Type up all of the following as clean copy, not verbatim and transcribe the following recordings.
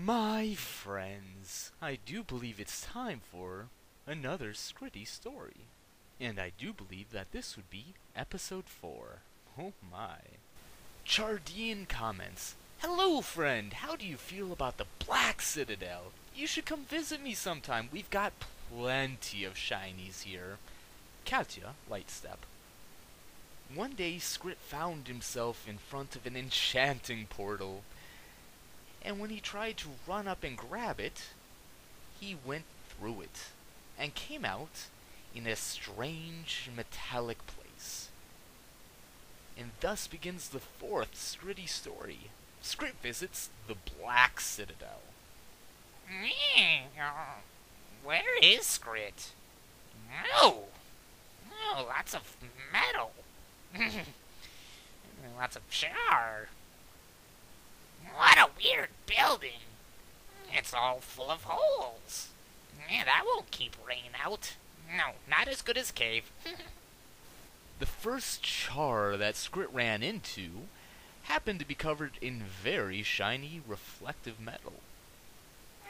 My friends, I do believe it's time for another Skritty story. And I do believe that this would be episode 4. Oh my. Chardine comments, "Hello friend, how do you feel about the Black Citadel? You should come visit me sometime. We've got plenty of shinies here." Katya, Lightstep. One day Skritt found himself in front of an enchanting portal. And when he tried to run up and grab it, he went through it, and came out in a strange metallic place. And thus begins the 4th Skritty story. Skritt visits the Black Citadel. Where is Skritt? Oh, lots of metal. Lots of char. What a weird building. It's all full of holes. That won't keep rain out. No, not as good as cave. The first char that Skritt ran into happened to be covered in very shiny, reflective metal.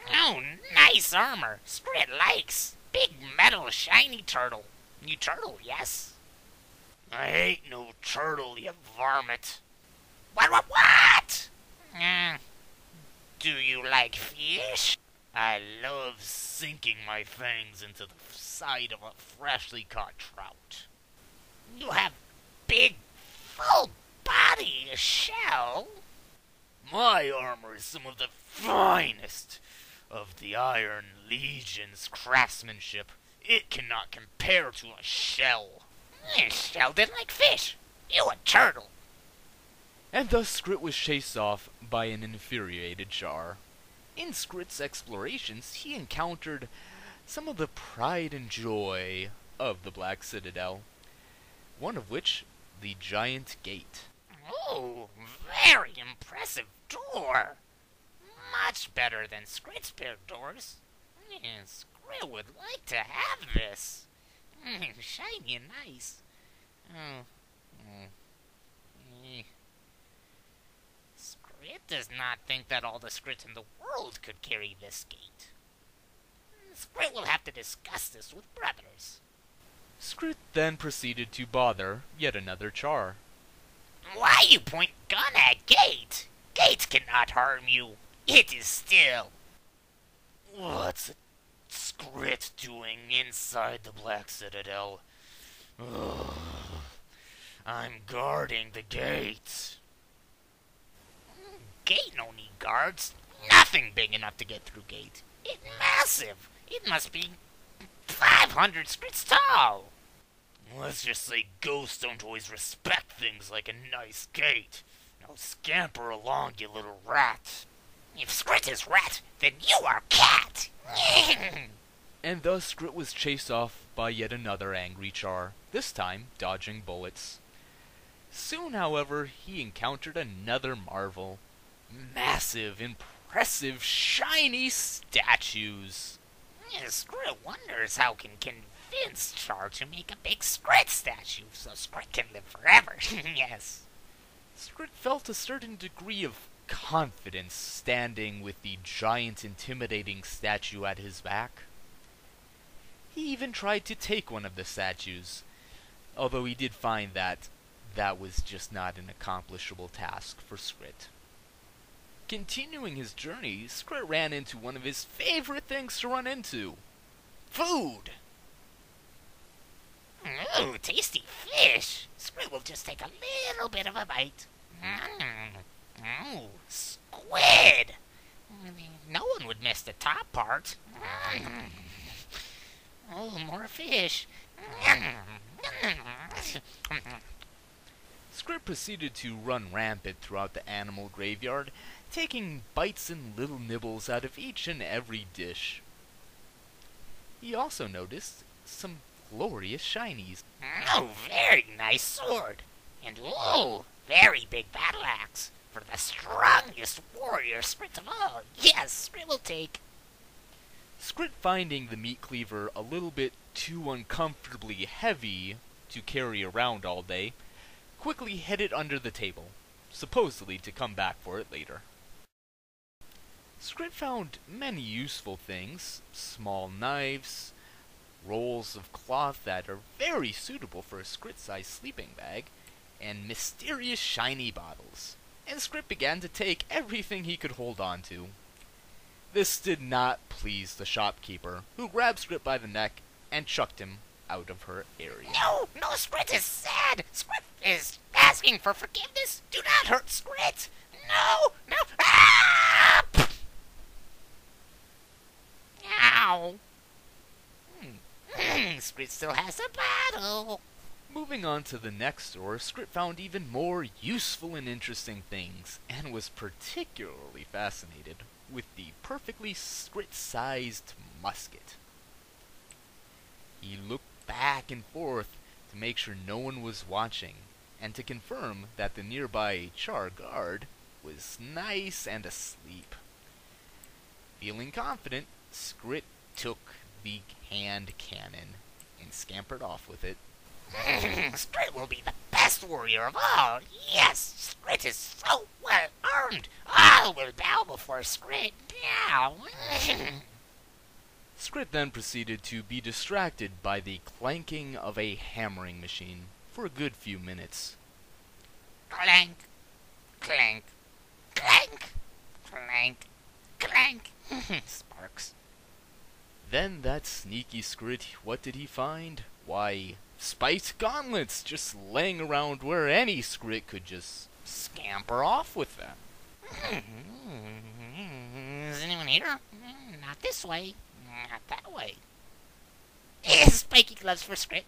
Oh, nice armor. Skritt likes. Big metal shiny turtle. You turtle, yes? I ain't no turtle, you varmint. What? Do you like fish? I love sinking my fangs into the side of a freshly caught trout. You have big, full body, a shell. My armor is some of the finest of the Iron Legion's craftsmanship. It cannot compare to a shell. Shelled it like fish. You a turtle. And thus Skritt was chased off by an infuriated char. In Skritt's explorations, he encountered some of the pride and joy of the Black Citadel, one of which the giant gate. Oh, very impressive door. Much better than Skritt's pair doors. Skritt would like to have this. Shiny and nice. Skritt does not think that all the Skritts in the world could carry this gate. Skritt will have to discuss this with brothers. Skritt then proceeded to bother yet another char. Why you point gun at gate? Gate cannot harm you. It is still. What's Skritt doing inside the Black Citadel? I'm guarding the gate. Gate no need guards. Nothing big enough to get through gate. It's massive. It must be 500 Skritts tall. Let's just say ghosts don't always respect things like a nice gate. Now scamper along, you little rat. If Skritt is rat, then you are cat. And thus Skritt was chased off by yet another angry char, this time dodging bullets. Soon, however, he encountered another marvel. Massive, impressive, shiny statues. Skritt wonders how can convince Char to make a big Skritt statue so Skritt can live forever. Yes. Skritt felt a certain degree of confidence standing with the giant intimidating statue at his back. He even tried to take one of the statues, although he did find that that was just not an accomplishable task for Skritt. Continuing his journey, Skritt ran into one of his favorite things to run into: food! Ooh, tasty fish! Skritt will just take a little bit of a bite. Ooh, squid! No one would miss the top part. Oh, more fish. Skritt proceeded to run rampant throughout the animal graveyard, taking bites and little nibbles out of each and every dish. He also noticed some glorious shinies. Oh, very nice sword. And oh, very big battle axe. For the strongest warrior Skritt of all. Yes, Skritt will take. Skritt, finding the meat cleaver a little bit too uncomfortably heavy to carry around all day, quickly hid it under the table, supposedly to come back for it later. Skritt found many useful things, small knives, rolls of cloth that are very suitable for a Skritt-sized sleeping bag, and mysterious shiny bottles. And Skritt began to take everything he could hold on to. This did not please the shopkeeper, who grabbed Skritt by the neck and chucked him out of her area. No, Skritt is sad. Skritt is asking for forgiveness. Do not hurt Skritt. No. Ah! Ow. Skritt still has a bottle. Moving on to the next store, Skritt found even more useful and interesting things, and was particularly fascinated with the perfectly Skritt-sized musket. He looked back and forth to make sure no one was watching, and to confirm that the nearby HR guard was nice and asleep. Feeling confident, Skritt took the hand cannon and scampered off with it. Skritt will be the best warrior of all. Yes, Skritt is so well armed. All will bow before Skritt. Now. Skritt then proceeded to be distracted by the clanking of a hammering machine for a good few minutes. Clank, clank, clank, clank, clank. Sparks. Then that sneaky Skritt, what did he find? Why, spiked gauntlets just laying around where any Skritt could just scamper off with them. Is anyone here? Not this way. Not that way. Spiky gloves for Skritt.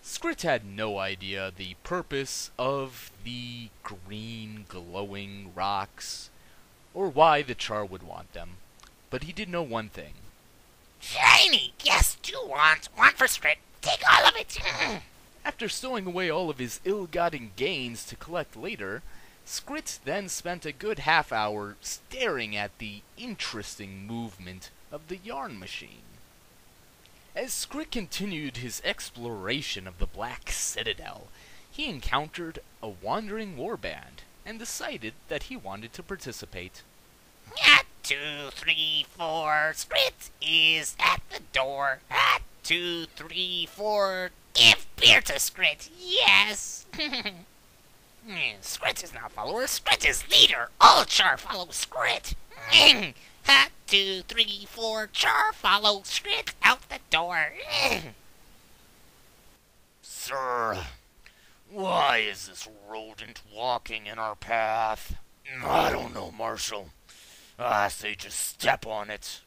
Skritt had no idea the purpose of the green glowing rocks, or why the Char would want them, but he did know one thing. Shiny! Yes, do want. Want for Skritt. Take all of it. After stowing away all of his ill-gotten gains to collect later, Skritt then spent a good half hour staring at the interesting movement of the yarn machine. As Skritt continued his exploration of the Black Citadel, he encountered a wandering warband and decided that he wanted to participate. 2, 3, 4. Skritt is at the door. 2, 3, 4. Give beer to Skritt. Yes. Skritt is now follower. Skritt is leader. All Char follow Skritt. 2, 3, 4. Char follow Skritt out the door. Sir, why is this rodent walking in our path? I don't know, Marshal. I say just step on it.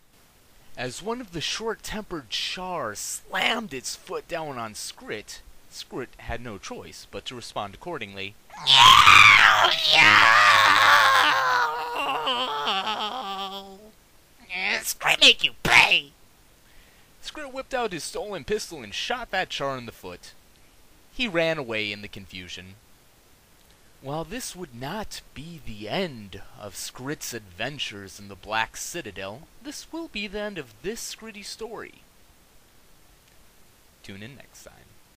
As one of the short-tempered Char slammed its foot down on Skritt, Skritt had no choice but to respond accordingly. Skritt make you pay. Skritt whipped out his stolen pistol and shot that Char in the foot. He ran away in the confusion. While this would not be the end of Skritt's adventures in the Black Citadel, this will be the end of this Skritty story. Tune in next time.